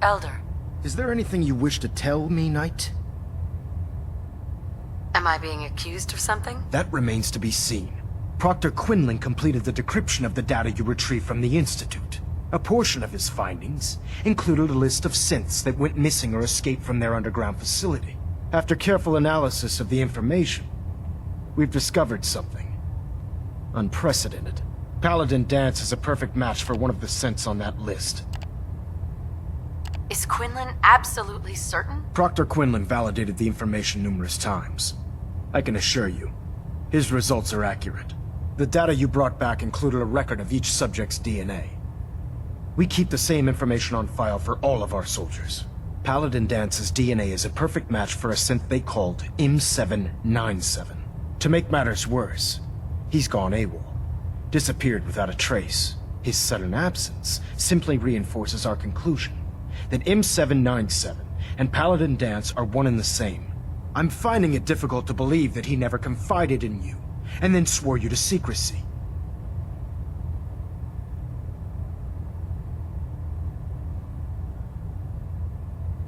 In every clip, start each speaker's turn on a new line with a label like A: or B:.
A: Elder.
B: Is there anything you wish to tell me, Knight?
A: Am I being accused of something?
B: That remains to be seen. Proctor Quinlan completed the decryption of the data you retrieved from the Institute. A portion of his findings included a list of synths that went missing or escaped from their underground facility. After careful analysis of the information, we've discovered something unprecedented. Paladin Danse is a perfect match for one of the synths on that list.
A: Is Quinlan absolutely certain?
B: Proctor Quinlan validated the information numerous times. I can assure you, his results are accurate. The data you brought back included a record of each subject's DNA. We keep the same information on file for all of our soldiers. Paladin Danse's DNA is a perfect match for a synth they called M797. To make matters worse, he's gone AWOL. Disappeared without a trace. His sudden absence simply reinforces our conclusion that M797 and Paladin Danse are one and the same. I'm finding it difficult to believe that he never confided in you, and then swore you to secrecy.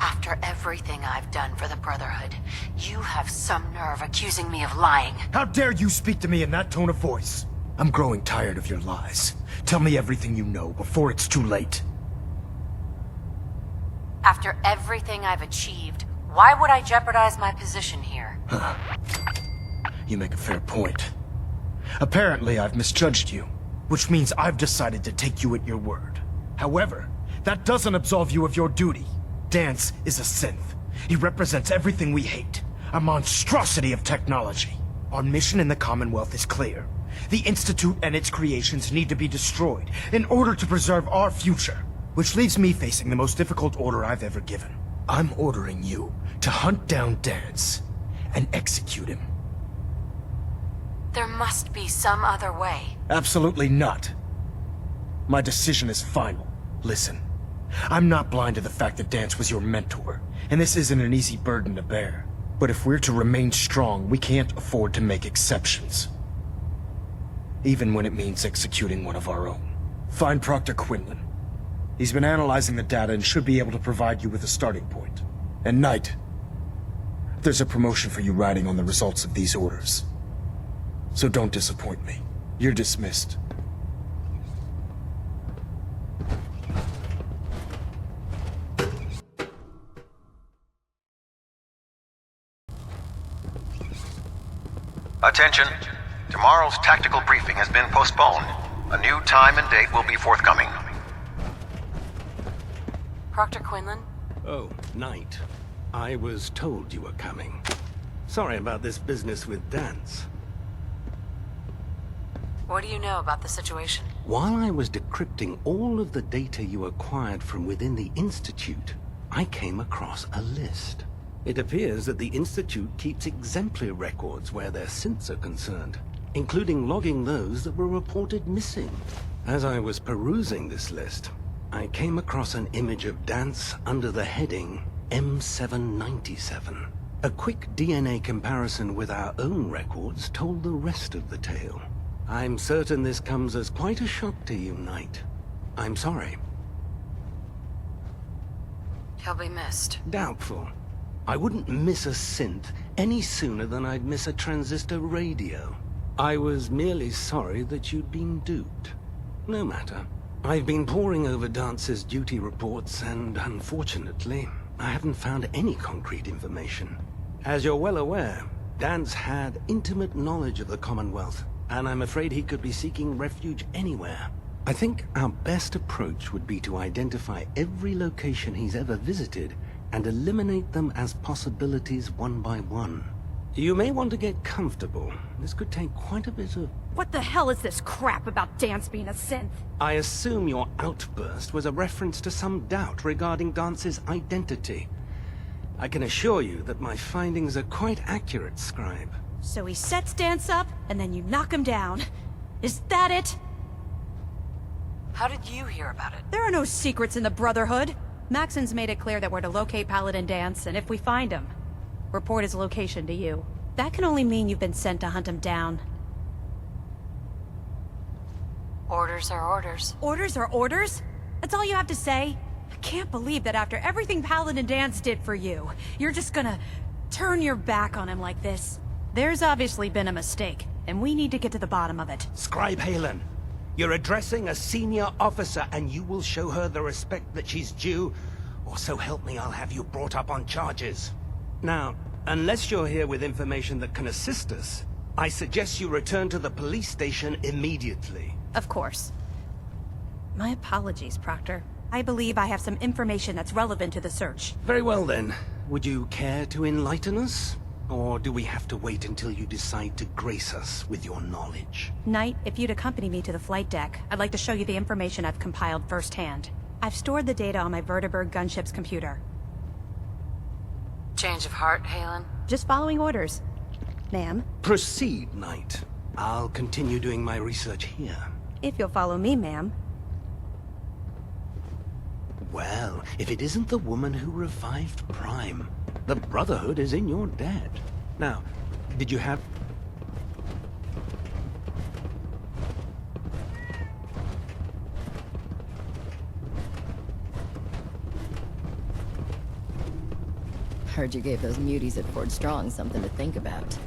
A: After everything I've done for the Brotherhood, you have some nerve accusing me of lying.
B: How dare you speak to me in that tone of voice? I'm growing tired of your lies. Tell me everything you know before it's too late.
A: After everything I've achieved, why would I jeopardize my position here?
B: You make a fair point. Apparently, I've misjudged you, which means I've decided to take you at your word. However, that doesn't absolve you of your duty. Danse is a synth. He represents everything we hate, a monstrosity of technology. Our mission in the Commonwealth is clear. The Institute and its creations need to be destroyed in order to preserve our future, which leaves me facing the most difficult order I've ever given. I'm ordering you to hunt down Danse and execute him.
A: There must be some other way.
B: Absolutely not. My decision is final. Listen, I'm not blind to the fact that Danse was your mentor, and this isn't an easy burden to bear. But if we're to remain strong, we can't afford to make exceptions. Even when it means executing one of our own. Find Proctor Quinlan. He's been analyzing the data and should be able to provide you with a starting point. And Knight, there's a promotion for you riding on the results of these orders. So don't disappoint me. You're dismissed.
C: Attention. Tomorrow's tactical briefing has been postponed. A new time and date will be forthcoming.
A: Proctor Quinlan?
D: Oh, Knight. I was told you were coming. Sorry about this business with Danse.
A: What do you know about the situation?
D: While I was decrypting all of the data you acquired from within the Institute, I came across a list. It appears that the Institute keeps exemplary records where their synths are concerned, including logging those that were reported missing. As I was perusing this list, I came across an image of Danse under the heading M797. A quick DNA comparison with our own records told the rest of the tale. I'm certain this comes as quite a shock to you, Knight. I'm sorry.
A: He'll be missed.
D: Doubtful. I wouldn't miss a synth any sooner than I'd miss a transistor radio. I was merely sorry that you'd been duped. No matter. I've been poring over Dance's duty reports, and unfortunately, I haven't found any concrete information. As you're well aware, Danse had intimate knowledge of the Commonwealth, and I'm afraid he could be seeking refuge anywhere. I think our best approach would be to identify every location he's ever visited and eliminate them as possibilities one by one. You may want to get comfortable. This could take quite a bit of...
E: What the hell is this crap about Danse being a synth?
D: I assume your outburst was a reference to some doubt regarding Dance's identity. I can assure you that my findings are quite accurate, Scribe.
E: So he sets Danse up, and then you knock him down. Is that it?
A: How did you hear about it?
E: There are no secrets in the Brotherhood. Maxon's made it clear that we're to locate Paladin Danse, and if we find him, report his location to you. That can only mean you've been sent to hunt him down.
A: Orders are orders.
E: Orders are orders? That's all you have to say? I can't believe that after everything Paladin Danse did for you, you're just gonna turn your back on him like this. There's obviously been a mistake, and we need to get to the bottom of it.
D: Scribe Halen, you're addressing a senior officer, and you will show her the respect that she's due, or so help me, I'll have you brought up on charges. Now, unless you're here with information that can assist us, I suggest you return to the police station immediately.
E: Of course. My apologies, Proctor. I believe I have some information that's relevant to the search.
D: Very well then. Would you care to enlighten us? Or do we have to wait until you decide to grace us with your knowledge?
E: Knight, if you'd accompany me to the flight deck, I'd like to show you the information I've compiled firsthand. I've stored the data on my Vertibird gunship's computer.
A: Change of heart, Halen?
E: Just following orders. Ma'am,
D: Proceed, Knight. I'll continue doing my research here.
E: if you'll follow me, ma'am.
D: Well, if it isn't the woman who revived Prime, the Brotherhood is in your debt. Now, did you have...
F: Heard you gave those muties at Fort Strong something to think about.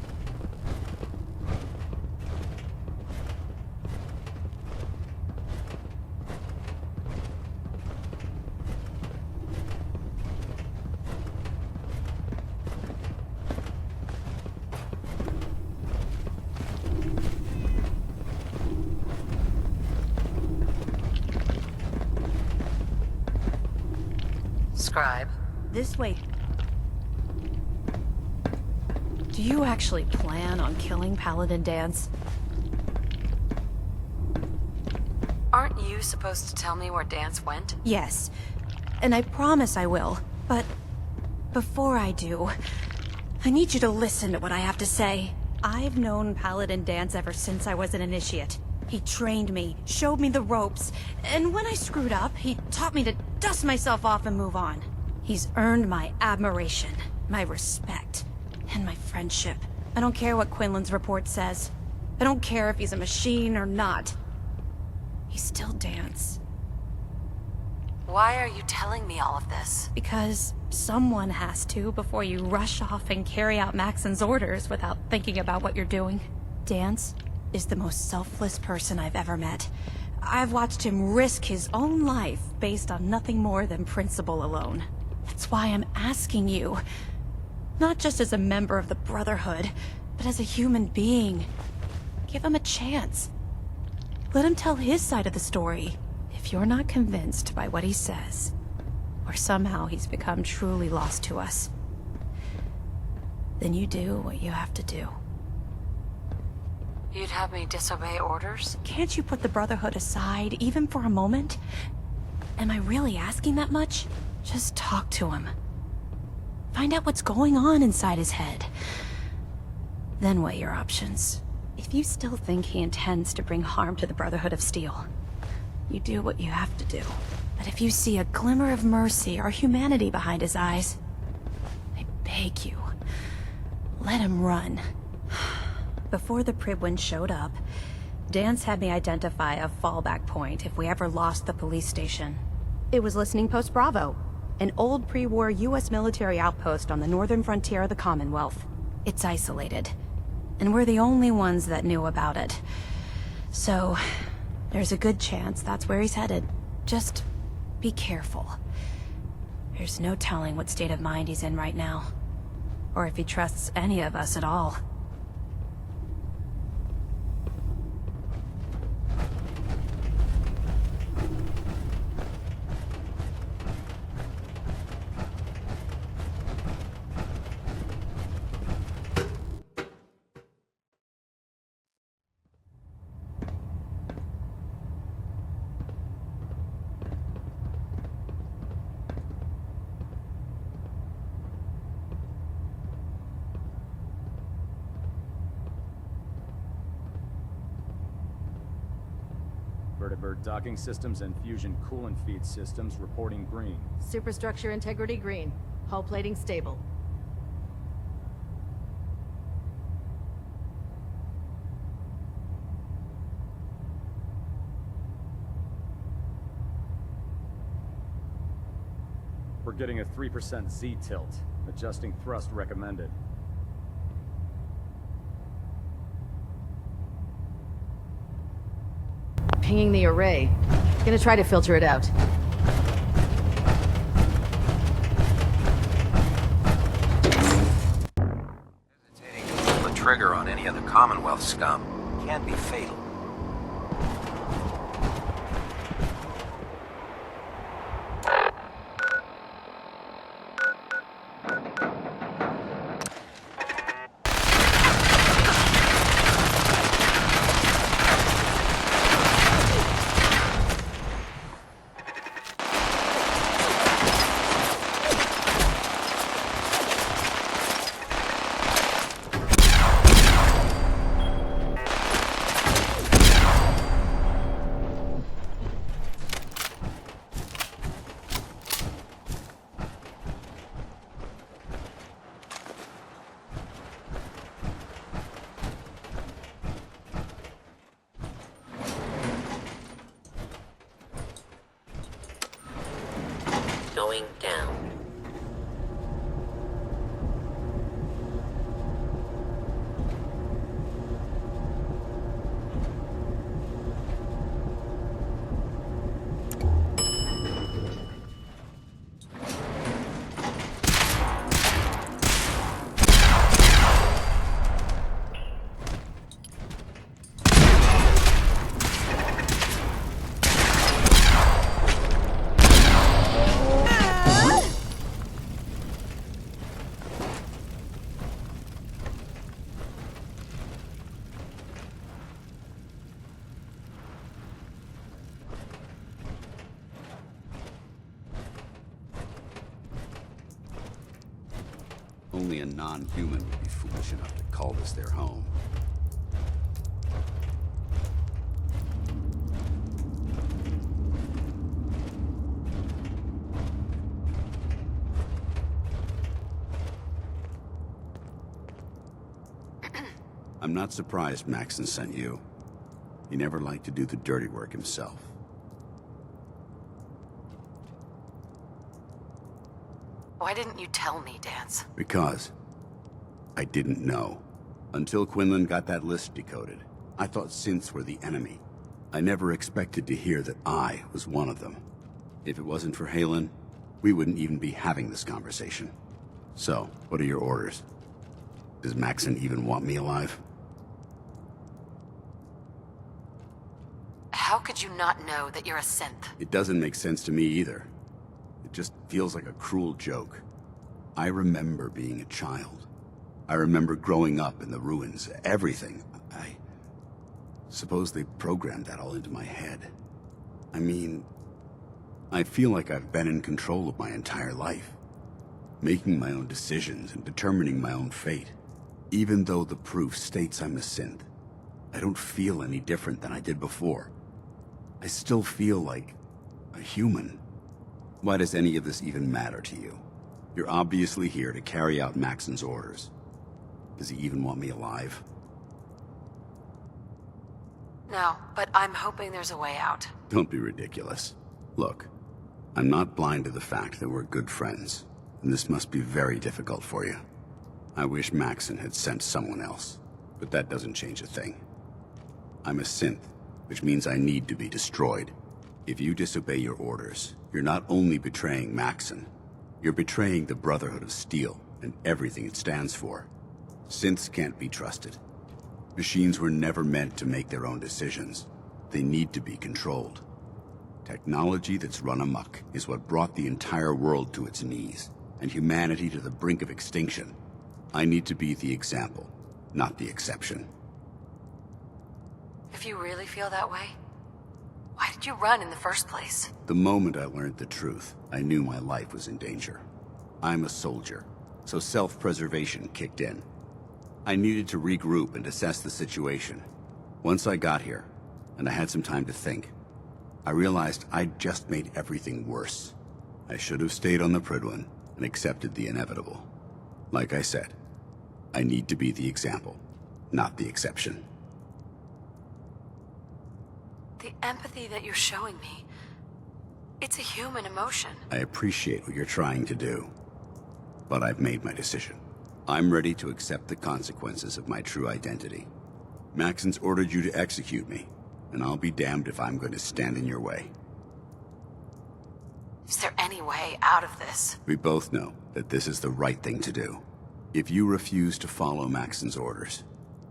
A: Scribe.
E: This way. Do you actually plan on killing Paladin Danse?
A: Aren't you supposed to tell me where Danse went?
E: Yes. And I promise I will. But before I do, I need you to listen to what I have to say. I've known Paladin Danse ever since I was an initiate. He trained me, showed me the ropes, and when I screwed up, he taught me to dust myself off and move on. He's earned my admiration, my respect, and my friendship. I don't care what Quinlan's report says. I don't care if he's a machine or not. He's still Danse.
A: Why are you telling me all of this?
E: Because someone has to before you rush off and carry out Maxon's orders without thinking about what you're doing. Danse is the most selfless person I've ever met. I've watched him risk his own life based on nothing more than principle alone. That's why I'm asking you. Not just as a member of the Brotherhood, but as a human being. Give him a chance. Let him tell his side of the story. If you're not convinced by what he says, or somehow he's become truly lost to us, then you do what you have to do.
A: You'd have me disobey orders?
E: Can't you put the Brotherhood aside, even for a moment? Am I really asking that much? Just talk to him. Find out what's going on inside his head. Then weigh your options. If you still think he intends to bring harm to the Brotherhood of Steel, you do what you have to do. But if you see a glimmer of mercy or humanity behind his eyes, I beg you, let him run. Before the Pribwin showed up, Danse had me identify a fallback point if we ever lost the police station. It was Listening Post Bravo, an old pre-war US military outpost on the northern frontier of the Commonwealth. It's isolated, and we're the only ones that knew about it. So, there's a good chance that's where he's headed. Just be careful. There's no telling what state of mind he's in right now, or if he trusts any of us at all.
G: Vertibird docking systems and fusion coolant feed systems reporting green.
H: Superstructure integrity green. Hull plating stable.
G: We're getting a 3% Z tilt. Adjusting thrust recommended.
H: Pinging the array. Gonna try to filter it out.
I: Hesitating to pull the trigger on any of the Commonwealth scum can be fatal.
J: Going down.
K: Only a non-human would be foolish enough to call this their home. I'm not surprised Maxon sent you. He never liked to do the dirty work himself.
A: Why didn't you tell me, Danse?
K: Because I didn't know. Until Quinlan got that list decoded, I thought synths were the enemy. I never expected to hear that I was one of them. If it wasn't for Halen, we wouldn't even be having this conversation. So, what are your orders? Does Maxon even want me alive?
A: How could you not know that you're a synth?
K: It doesn't make sense to me either. It just feels like a cruel joke. I remember being a child. I remember growing up in the ruins, everything. I suppose they programmed that all into my head. I mean, I feel like I've been in control of my entire life, making my own decisions and determining my own fate. Even though the proof states I'm a synth, I don't feel any different than I did before. I still feel like a human. Why does any of this even matter to you? You're obviously here to carry out Maxon's orders. Does he even want me alive?
A: No, but I'm hoping there's a way out.
K: Don't be ridiculous. Look, I'm not blind to the fact that we're good friends, and this must be very difficult for you. I wish Maxon had sent someone else, but that doesn't change a thing. I'm a synth, which means I need to be destroyed. If you disobey your orders, you're not only betraying Maxon, you're betraying the Brotherhood of Steel and everything it stands for. Synths can't be trusted. Machines were never meant to make their own decisions. They need to be controlled. Technology that's run amok is what brought the entire world to its knees, and humanity to the brink of extinction. I need to be the example, not the exception.
A: If you really feel that way, why did you run in the first place?
K: The moment I learned the truth, I knew my life was in danger. I'm a soldier, so self-preservation kicked in. I needed to regroup and assess the situation. Once I got here, and I had some time to think, I realized I'd just made everything worse. I should have stayed on the Prydwen and accepted the inevitable. Like I said, I need to be the example, not the exception.
A: The empathy that you're showing me, It's a human emotion.
K: I appreciate what you're trying to do, but I've made my decision. I'm ready to accept the consequences of my true identity. Maxon's ordered you to execute me, and I'll be damned if I'm going to stand in your way.
A: Is there any way out of this?
K: We both know that this is the right thing to do. If you refuse to follow Maxon's orders,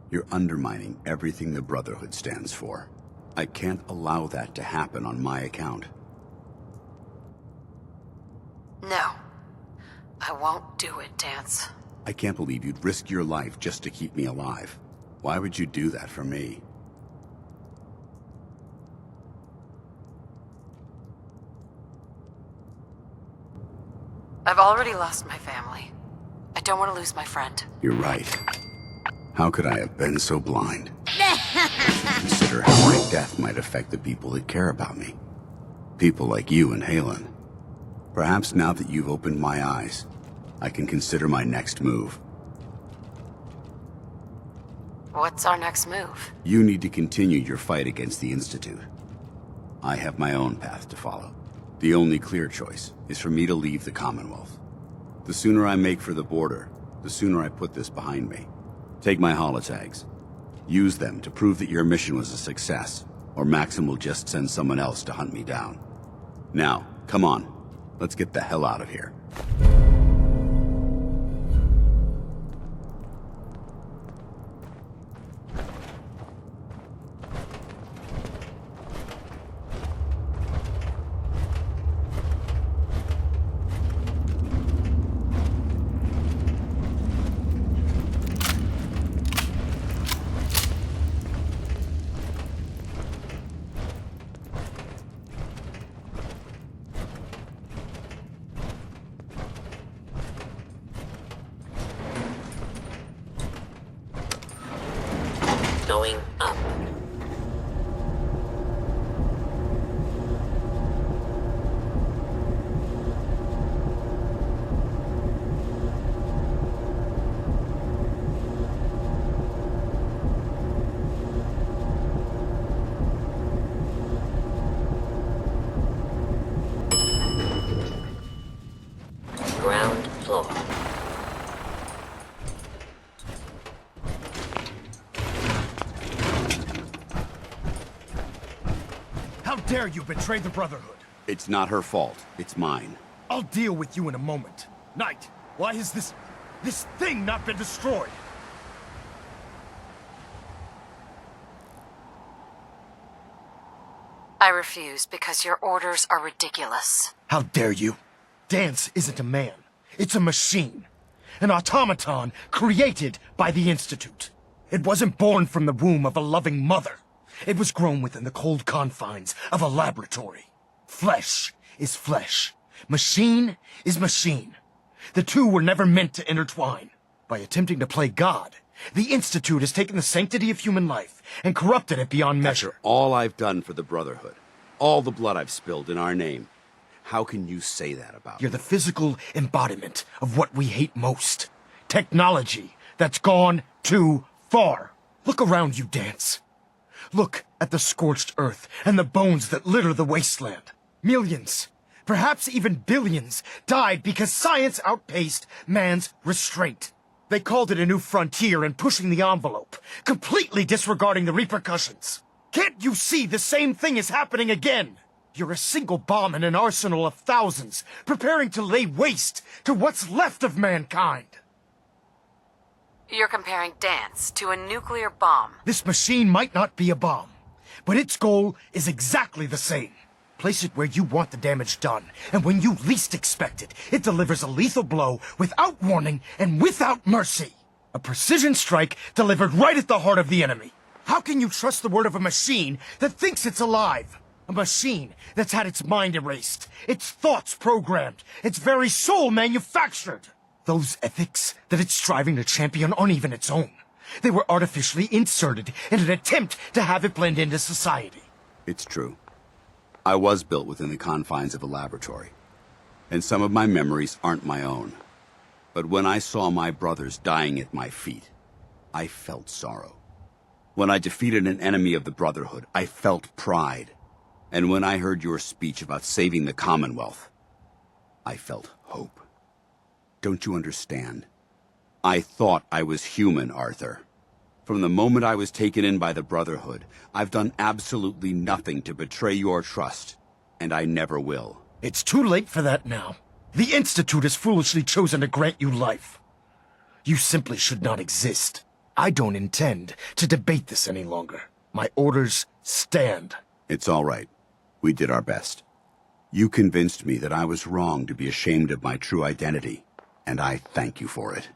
K: you're undermining everything the Brotherhood stands for. I can't allow that to happen on my account.
A: No. I won't do it, Danse.
K: I can't believe you'd risk your life just to keep me alive. Why would you do that for me?
A: I've already lost my family. I don't want to lose my friend.
K: You're right. How could I have been so blind? Consider how my death might affect the people that care about me. People like you and Halen. Perhaps now that you've opened my eyes, I can consider my next move.
A: What's our next move?
K: You need to continue your fight against the Institute. I have my own path to follow. The only clear choice is for me to leave the Commonwealth. The sooner I make for the border, the sooner I put this behind me. Take my holotags. Use them to prove that your mission was a success, or Maxim will just send someone else to hunt me down. Now, come on. Let's get the hell out of here.
J: Going up. Ground floor.
B: How dare you betray the Brotherhood?
K: It's not her fault. It's mine.
B: I'll deal with you in a moment. Knight, why has this thing not been destroyed?
A: I refuse because your orders are ridiculous.
B: How dare you? Danse isn't a man. It's a machine. An automaton created by the Institute. It wasn't born from the womb of a loving mother. It was grown within the cold confines of a laboratory. Flesh is flesh. Machine is machine. The two were never meant to intertwine. By attempting to play God, the Institute has taken the sanctity of human life and corrupted it beyond measure.
K: After all I've done for the Brotherhood, all the blood I've spilled in our name, how can you say that about me?
B: You're the physical embodiment of what we hate most. Technology that's gone too far. Look around you, Danse. Look at the scorched earth and the bones that litter the wasteland. Millions, perhaps even billions, died because science outpaced man's restraint. They called it a new frontier and pushing the envelope, completely disregarding the repercussions. Can't you see the same thing is happening again? You're a single bomb in an arsenal of thousands, preparing to lay waste to what's left of mankind.
A: You're comparing Danse to a nuclear bomb.
B: This machine might not be a bomb, but its goal is exactly the same. Place it where you want the damage done, and when you least expect it, it delivers a lethal blow without warning and without mercy. A precision strike delivered right at the heart of the enemy. How can you trust the word of a machine that thinks it's alive? A machine that's had its mind erased, its thoughts programmed, its very soul manufactured. Those ethics that it's striving to champion aren't even its own. They were artificially inserted in an attempt to have it blend into society.
K: It's true. I was built within the confines of a laboratory, and some of my memories aren't my own. But when I saw my brothers dying at my feet, I felt sorrow. When I defeated an enemy of the Brotherhood, I felt pride. And when I heard your speech about saving the Commonwealth, I felt hope. Don't you understand? I thought I was human, Arthur. From the moment I was taken in by the Brotherhood, I've done absolutely nothing to betray your trust, and I never will.
B: It's too late for that now. The Institute has foolishly chosen to grant you life. You simply should not exist. I don't intend to debate this any longer. My orders stand.
K: It's all right. We did our best. You convinced me that I was wrong to be ashamed of my true identity, and I thank you for it.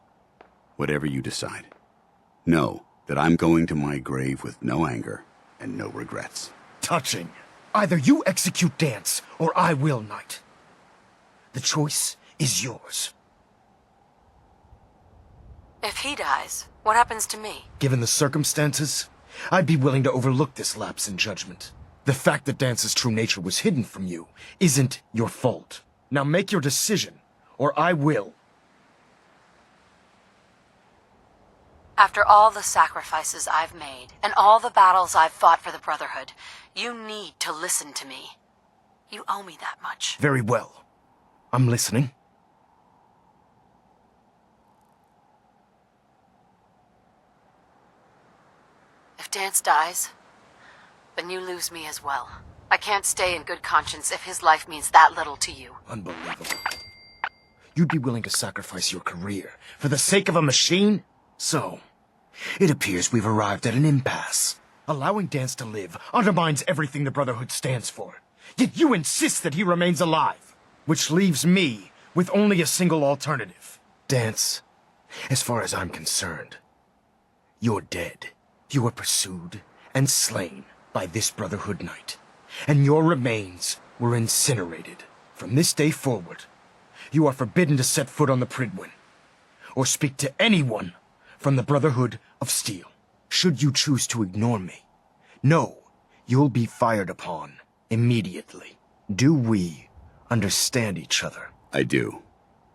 K: Whatever you decide, know that I'm going to my grave with no anger and no regrets.
B: Touching. Either you execute Danse, or I will, Knight. The choice is yours.
A: If he dies, what happens to me?
B: Given the circumstances, I'd be willing to overlook this lapse in judgment. The fact that Dance's true nature was hidden from you isn't your fault. Now make your decision, or I will.
A: After all the sacrifices I've made, and all the battles I've fought for the Brotherhood, you need to listen to me. You owe me that much.
B: Very well. I'm listening.
A: If Danse dies, then you lose me as well. I can't stay in good conscience if his life means that little to you.
B: Unbelievable. You'd be willing to sacrifice your career for the sake of a machine? So, it appears we've arrived at an impasse. Allowing Danse to live undermines everything the Brotherhood stands for. Yet you insist that he remains alive, which leaves me with only a single alternative. Danse, as far as I'm concerned, you're dead. You were pursued and slain by this Brotherhood Knight, and your remains were incinerated. From this day forward, you are forbidden to set foot on the Pridwin, or speak to anyone from the Brotherhood of Steel. Should you choose to ignore me, know you'll be fired upon immediately. Do we understand each other?
K: I do.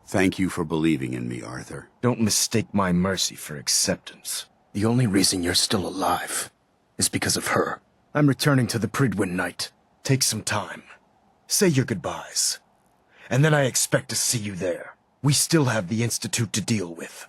K: Thank you for believing in me, Arthur.
B: Don't mistake my mercy for acceptance. The only reason you're still alive is because of her. I'm returning to the Pridwin Knight. Take some time. Say your goodbyes. And then I expect to see you there. We still have the Institute to deal with.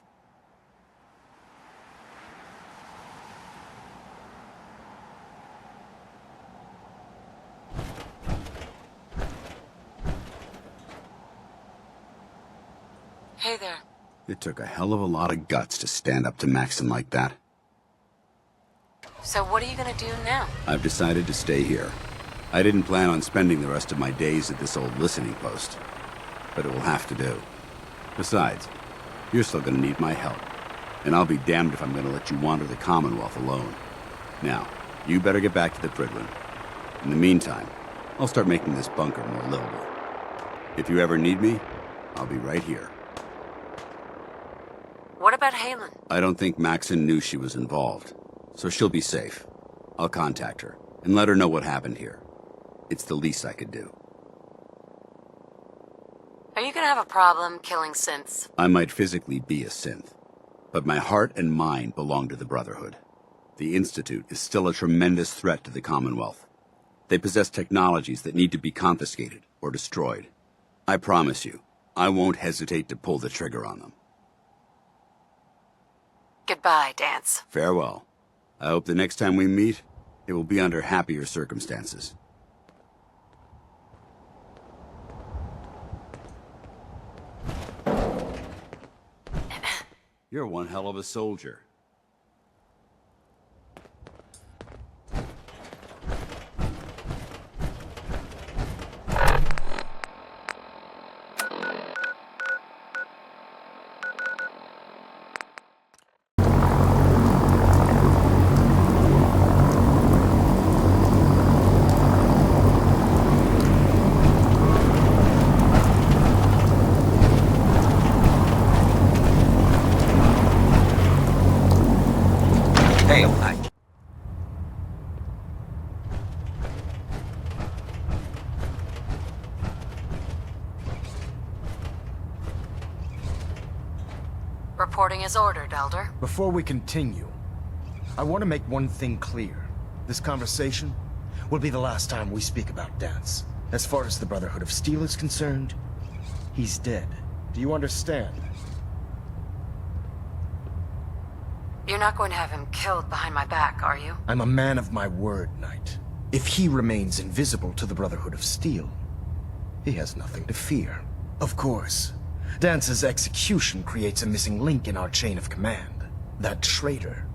A: Hey there.
K: It took a hell of a lot of guts to stand up to Maxon like that.
A: So what are you gonna do now?
K: I've decided to stay here. I didn't plan on spending the rest of my days at this old listening post, but it will have to do. Besides, you're still gonna need my help, and I'll be damned if I'm gonna let you wander the Commonwealth alone. Now, you better get back to the Pridwin. In the meantime, I'll start making this bunker more livable. If you ever need me, I'll be right here.
A: What about Halen?
K: I don't think Maxon knew she was involved, so she'll be safe. I'll contact her and let her know what happened here. It's the least I could do.
A: Are you gonna have a problem killing synths?
K: I might physically be a synth, but my heart and mind belong to the Brotherhood. The Institute is still a tremendous threat to the Commonwealth. They possess technologies that need to be confiscated or destroyed. I promise you, I won't hesitate to pull the trigger on them.
A: Goodbye, Danse.
K: Farewell. I hope the next time we meet, it will be under happier circumstances. You're one hell of a soldier.
A: Reporting as ordered, Elder.
B: Before we continue, I want to make one thing clear. This conversation will be the last time we speak about Danse. As far as the Brotherhood of Steel is concerned, he's dead. Do you understand?
A: You're not going to have him killed behind my back, are you?
B: I'm a man of my word, Knight. If he remains invisible to the Brotherhood of Steel, he has nothing to fear. Of course, Dance's execution creates a missing link in our chain of command. That traitor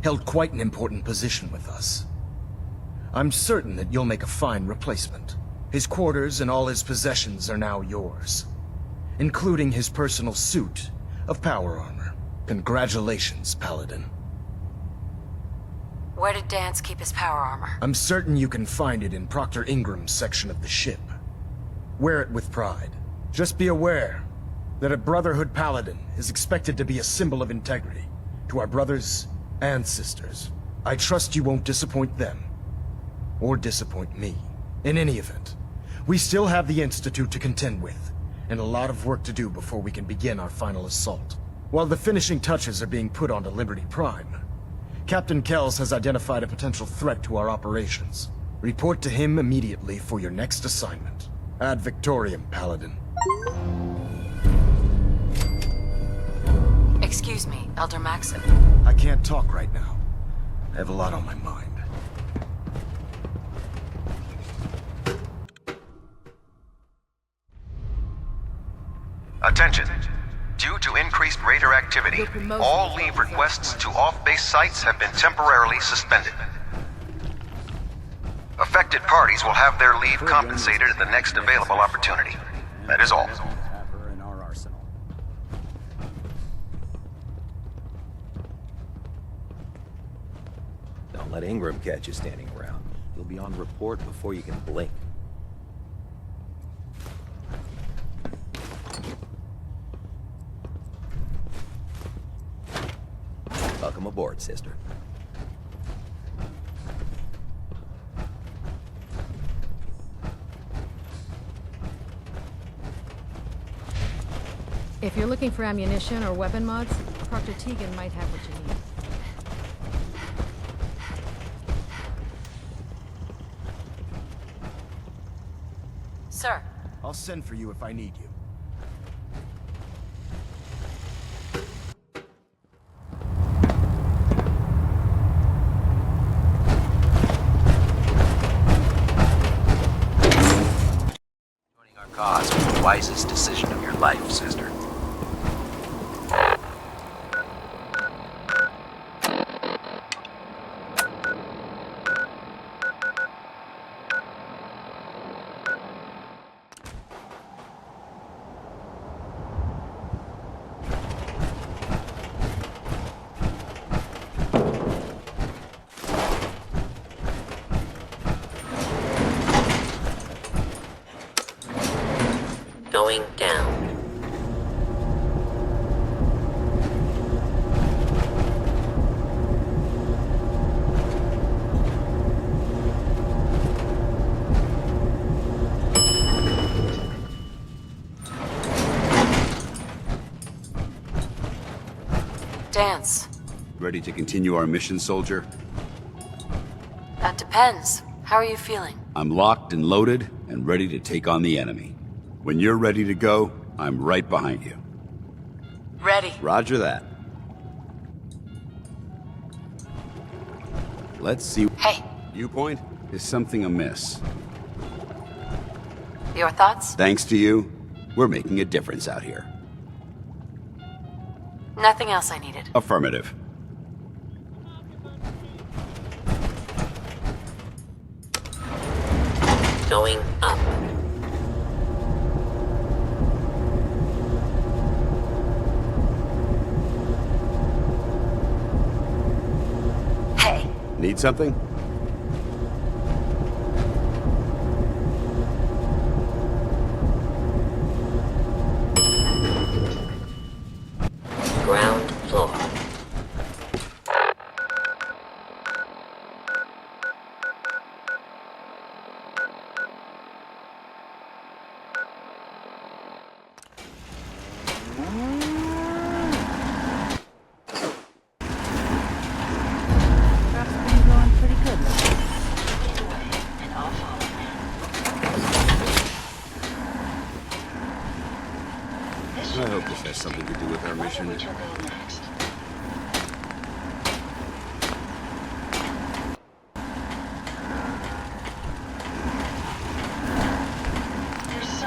B: held quite an important position with us. I'm certain that you'll make a fine replacement. His quarters and all his possessions are now yours, including his personal suit of power armor. Congratulations, Paladin.
A: Where did Danse keep his power armor?
B: I'm certain you can find it in Proctor Ingram's section of the ship. Wear it with pride. Just be aware that a Brotherhood Paladin is expected to be a symbol of integrity to our brothers and sisters. I trust you won't disappoint them, or disappoint me. In any event, we still have the Institute to contend with, and a lot of work to do before we can begin our final assault. While the finishing touches are being put onto Liberty Prime, Captain Kells has identified a potential threat to our operations. Report to him immediately for your next assignment. Ad Victoriam, Paladin.
A: Excuse me, Elder Maxim.
B: I can't talk right now. I have a lot on my mind.
C: Attention. Due to increased raider activity, all leave requests to off-base sites have been temporarily suspended. Affected parties will have their leave compensated at the next available opportunity. That is all.
G: In our arsenal.
I: Don't let Ingram catch you standing around. You'll be on report before you can blink. Welcome aboard, sister.
H: If you're looking for ammunition or weapon mods, Proctor Tegan might have what you need.
A: Sir.
B: I'll send for you if I need you.
I: Cause was the wisest decision of your life, sister.
J: Going down.
A: Danse.
K: Ready to continue our mission, soldier?
A: That depends. How are you feeling?
K: I'm locked and loaded and ready to take on the enemy. When you're ready to go, I'm right behind you.
A: Ready.
K: Roger that. Let's see.
A: Hey.
K: Viewpoint? Is something amiss?
A: Your thoughts?
K: Thanks to you, we're making a difference out here.
A: Nothing else I needed.
K: Affirmative.
J: Going up.
A: Hey.
K: Need something?
J: Ground floor.
H: Perhaps been going pretty good
K: I hope this has something to do with our mission.
A: There's so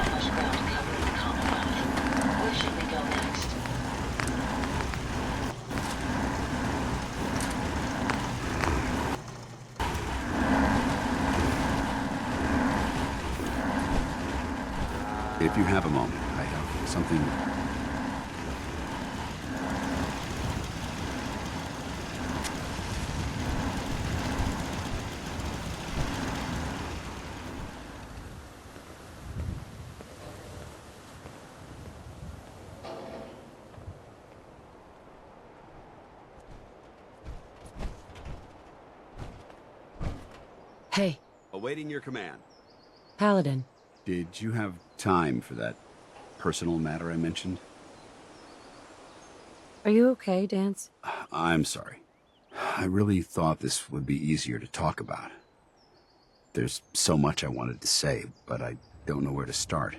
A: much ground to cover in the Commonwealth. Where should we go next?
K: If you have a moment, I have something...
E: Hey,
K: Awaiting your command.
E: Paladin.
K: Did you have time for that personal matter I mentioned?
E: Are you okay, Danse?
K: I'm sorry. I really thought this would be easier to talk about. There's so much I wanted to say, but I don't know where to start.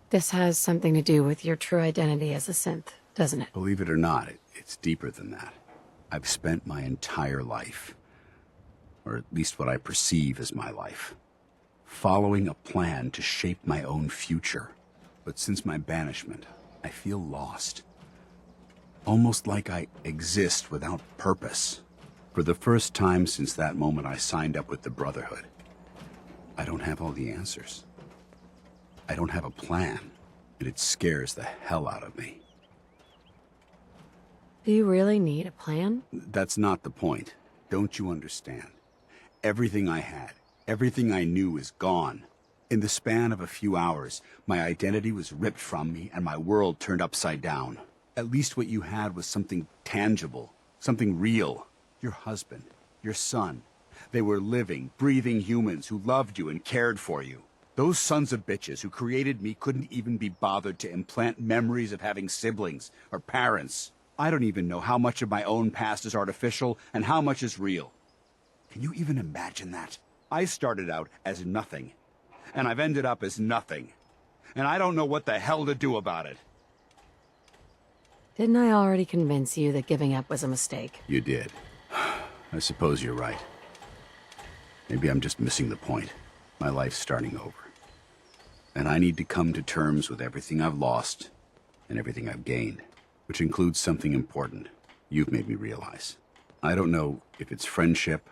E: This has something to do with your true identity as a synth, doesn't it?
K: Believe it or not, it's deeper than that. I've spent my entire life, or at least what I perceive as my life, following a plan to shape my own future. But since my banishment, I feel lost. Almost like I exist without purpose. For the first time since that moment I signed up with the Brotherhood, I don't have all the answers. I don't have a plan, and it scares the hell out of me.
E: Do you really need a plan?
K: That's not the point. Don't you understand? Everything I had, everything I knew is gone. In the span of a few hours, my identity was ripped from me and my world turned upside down. At least what you had was something tangible, something real. Your husband, your son. They were living, breathing humans who loved you and cared for you. Those sons of bitches who created me couldn't even be bothered to implant memories of having siblings or parents. I don't even know how much of my own past is artificial and how much is real. Can you even imagine that? I started out as nothing, and I've ended up as nothing. And I don't know what the hell to do about it.
E: Didn't I already convince you that giving up was a mistake?
K: You did. I suppose you're right. Maybe I'm just missing the point. My life's starting over. And I need to come to terms with everything I've lost and everything I've gained, which includes something important you've made me realize. I don't know if it's friendship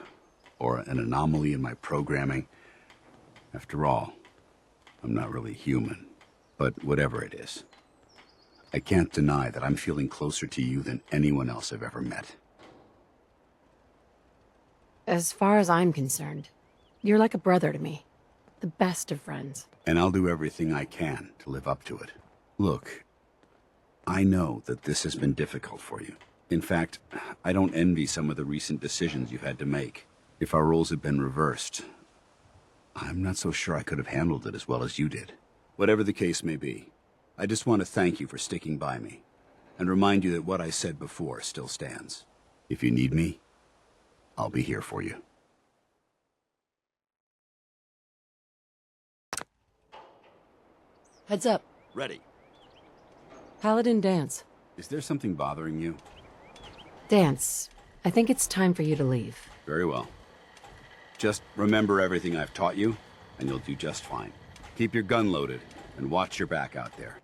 K: or an anomaly in my programming. After all, I'm not really human. But whatever it is, I can't deny that I'm feeling closer to you than anyone else I've ever met.
E: As far as I'm concerned, you're like a brother to me. The best of friends.
K: And I'll do everything I can to live up to it. Look, I know that this has been difficult for you. In fact, I don't envy some of the recent decisions you've had to make. If our roles had been reversed, I'm not so sure I could have handled it as well as you did. Whatever the case may be, I just want to thank you for sticking by me, and remind you that what I said before still stands. If you need me, I'll be here for you.
E: Heads up.
K: Ready.
E: Paladin Danse.
K: Is there something bothering you?
E: Danse, I think it's time for you to leave.
K: Very well. Just remember everything I've taught you, and you'll do just fine. Keep your gun loaded, and watch your back out there.